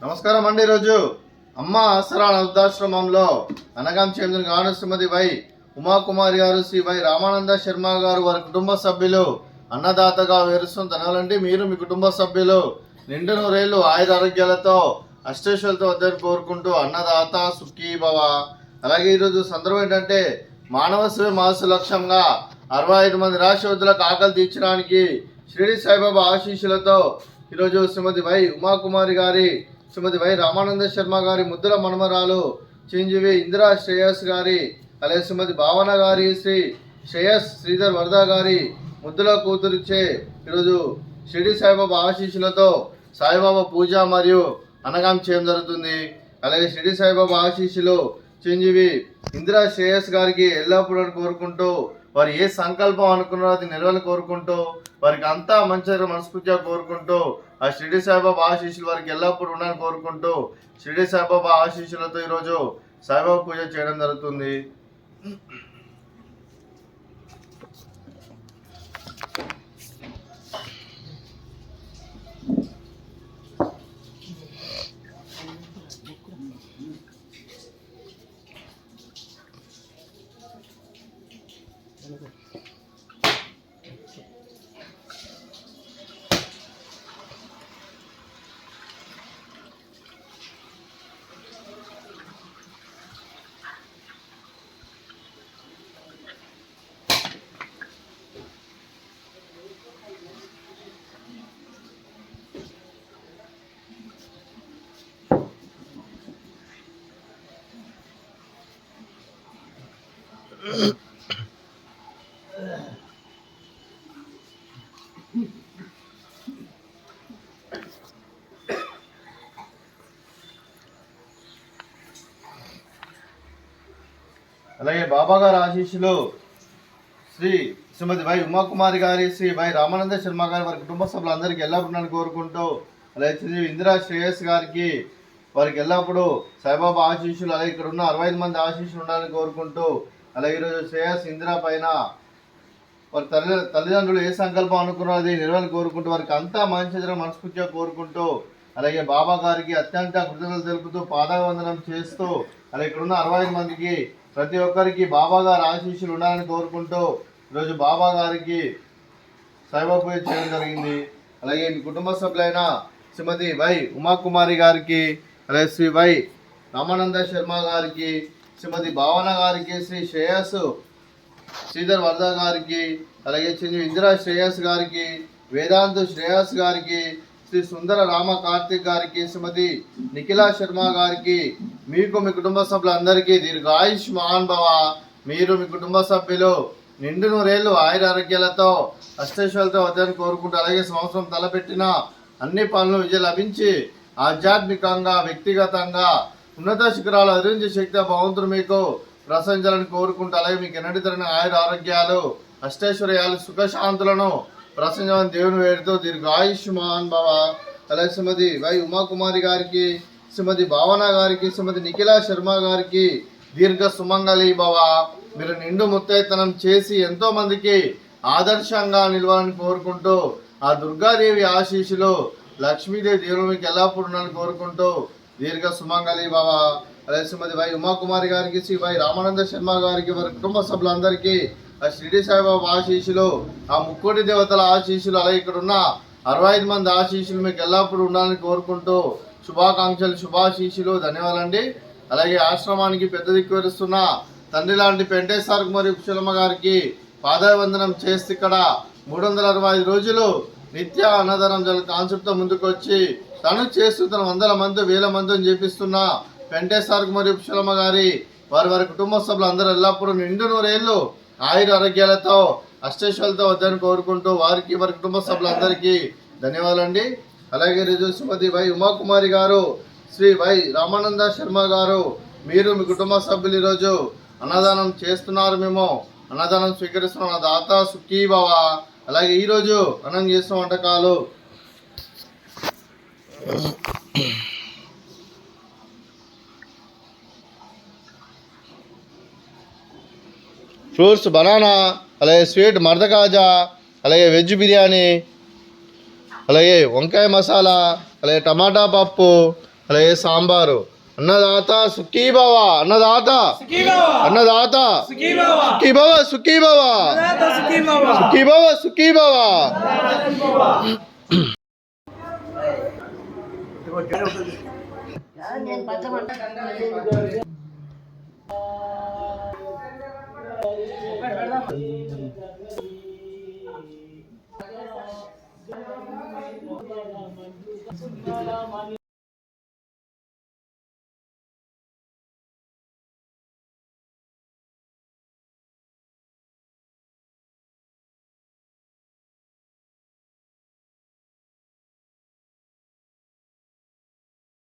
నమస్కారం అండి. ఈరోజు అమ్మ ఆసరా వృద్ధాశ్రమంలో అనగాం చెందిన గాను శ్రీమతి వై ఉమాకుమారి గారు, శ్రీ వై రామానంద శర్మ గారు, వారి కుటుంబ సభ్యులు అన్నదాతగా వేరుస్తున్న ధనాలండి. మీరు మీ కుటుంబ సభ్యులు నిండు నూరేళ్లు ఆయుర ఆరోగ్యాలతో అష్టైశ్వర్యాలతో వద్దని కోరుకుంటూ అన్నదాత సుఖీ భవ. అలాగే ఈరోజు సందర్భం ఏంటంటే మానవ సేవ మాసు లక్ష్యంగా 65 మంది రాష్ట్రవద్దులకు ఆకలి తీర్చడానికి షిరిడి సాయిబాబా ఆశీస్సులతో ఈరోజు శ్రీమతి వై ఉమాకుమారి గారి, శ్రీమతి వై రామానంద శర్మ గారి ముద్దుల మనమరాలు చిరంజీవి ఇందిరా శ్రేయస్ గారి, అలాగే శ్రీమతి భావన గారి, శ్రీ శ్రేయస్ శ్రీధర్ వరద గారి ముద్దుల కూతురిచ్చే ఈరోజు షిరిడి సాయిబాబా ఆశీస్సులతో సాయిబాబా పూజ మరియు అనగాం చేయడం జరుగుతుంది. అలాగే షిరిడి సాయిబాబా ఆశీస్సులు చిరంజీవి ఇందిరా శ్రేయస్ గారికి ఎల్లప్పుడూ కోరుకుంటూ, వారు ఏ సంకల్పం అనుకున్నారో అది నెరవేర్చాలని కోరుకుంటూ, వారికి అంతా మంచిగా మనస్ఫూర్తిగా కోరుకుంటూ, ఆ షిరిడి సాయిబాబా ఆశీస్సులు వారికి ఎల్లప్పుడూ ఉండాలని కోరుకుంటూ షిరిడి సాయిబాబా ఆశీస్సులతో ఈరోజు సాయిబాబా పూజ చేయడం జరుగుతుంది. అలాగే బాబా గారి ఆశీస్సులు శ్రీమతి వై ఉమాకుమారి గారి, శ్రీ వై రామానంద శర్మ గారి, వారి కుటుంబ సభ్యులందరికీ ఎల్లప్పుడూ కోరుకుంటూ, అలాగే శ్రీ ఇందిరా శ్రేయస్ గారికి వారికి ఎల్లప్పుడూ సాయిబాబా ఆశీస్సులు, అలాగే ఇక్కడ ఉన్న 65 మంది ఆశీస్సులు ఉండాలని కోరుకుంటూ, అలాగే ఈరోజు శ్రేయస్ ఇందిరా పైన వారి తల్లిదండ్రులు ఏ సంకల్పం అనుకున్నారో అది నెరవేర్చాలని కోరుకుంటూ, వారికి అంతా మంచి మనస్ఫూర్తిగా కోరుకుంటూ, అలాగే బాబా గారికి అత్యంత కృతజ్ఞతలు తెలుపుతూ పాదావందనం చేస్తూ, అలాగే ఇక్కడ ఉన్న 65 మందికి ప్రతి ఒక్కరికి బాబా గారి ఆశీస్సులు ఉండాలని కోరుకుంటూ ఈరోజు బాబా గారికి సాయిబాబా పూజ చేయడం జరిగింది. అలాగే మీ కుటుంబ సభ్యులైన శ్రీమతి వై ఉమాకుమారి గారికి, అలాగే శ్రీ వై రామానంద శర్మ గారికి, శ్రీమతి భావన గారికి, శ్రీ శ్రేయస్ శ్రీధర్ వరద గారికి, అలాగే శ్రీ ఇందిరా శ్రేయస్ గారికి, వేదాంత్ శ్రేయస్ గారికి, శ్రీ సుందర రామ కార్తిక్ గారికి, శ్రీమతి నిఖిలా శర్మ గారికి, మీకు మీ కుటుంబ సభ్యులందరికీ దీర్ఘాయుష్మాన్ భవ. మీరు మీ కుటుంబ సభ్యులు నిండు నూరేళ్లు ఆయుర ఆరోగ్యాలతో అష్టైశ్వర్యాలతో వద్దని కోరుకుంటూ, అలాగే సంవత్సరం తలపెట్టిన అన్ని పనులు విజయం లభించి ఆధ్యాత్మికంగా వ్యక్తిగతంగా ఉన్నత శిఖరాలు అధిరించే శక్తి భగవంతుడు మీకు ప్రసంచాలని కోరుకుంటూ, అలాగే మీకు ఎన్నటి తరని ఆయుర ఆరోగ్యాలు అష్టైశ్వర్యాలు సుఖశాంతులను ప్రసంగం దేవుని వేడుతూ దీర్ఘాయుష్మాన్ భవ. అలాగే శ్రీమతి వై ఉమాకుమారి గారికి, శ్రీమతి భావన గారికి, శ్రీమతి నిఖిలా శర్మ గారికి దీర్ఘ సుమంగళి భవ. మీరు నిండు ముత్తైతనం చేసి ఎంతో మందికి ఆదర్శంగా నిలవాలని కోరుకుంటూ, ఆ దుర్గాదేవి ఆశీస్సులు లక్ష్మీదేవి దేవుడు మీకు ఎల్లప్పుడూ ఉండాలని కోరుకుంటూ దీర్ఘ సుమంగళి భవ. అలాగే శ్రీమతి వై ఉమాకుమారి గారికి, శ్రీ వై రామానంద శర్మ గారికి, వారి కుటుంబ సభ్యులందరికీ ఆ షిరిడి సాయిబాబా ఆశీస్సులు, ఆ ముక్కోటి దేవతల ఆశీస్సులు, అలాగే ఇక్కడ ఉన్న 65 మంది ఆశీస్సులు మీకు ఎల్లప్పుడూ ఉండాలని కోరుకుంటూ శుభాకాంక్షలు, శుభాశీస్సులు, ధన్యవాదాలండి. అలాగే ఆశ్రమానికి పెద్ద దిక్కు వరుస్తున్న తండ్రి లాంటి పెంటేశ్వర మరియు కుశలమ్మ గారికి పాదావందనం చేస్తే ఇక్కడ 365 రోజులు నిత్య అన్నదానం కాన్సెప్ట్తో ముందుకు వచ్చి తను చేస్తూ తన 100 మంది 1000 మందిని చేపిస్తున్న పెంటేశ్వర మరియు కుశలమ్మ గారి, వారి కుటుంబ సభ్యులు అందరూ ఎల్లప్పుడూ నిండు నూరేళ్లు ఆయుర ఆరోగ్యాలతో అష్టైశ్వర్యాలతో వద్దని కోరుకుంటూ వారికి వారి కుటుంబ సభ్యులందరికీ ధన్యవాదాలండి. అలాగే ఈరోజు శ్రీమతి వై ఉమాకుమారి గారు, శ్రీ వై రామానంద శర్మ గారు, మీరు మీ కుటుంబ సభ్యులు ఈరోజు అన్నదానం చేస్తున్నారు. మేము అన్నదానం స్వీకరిస్తున్నాం. దాత సుఖీ భవ. అలాగే ఈరోజు అన్నం చేస్తున్న వంటకాలు ఫ్రూట్స్ బనానా, అలాగే స్వీట్ మర్ద కాజా, అలాగే వెజ్ బిర్యానీ, అలాగే వంకాయ మసాలా, అలాగే టమాటా పప్పు, అలాగే సాంబారు. అన్నదాత సుఖీ భవ, అన్నదాత అన్నదాత సుఖీ భవ, సుఖీ భవ, సుఖీ భవ, సుఖీ భవ.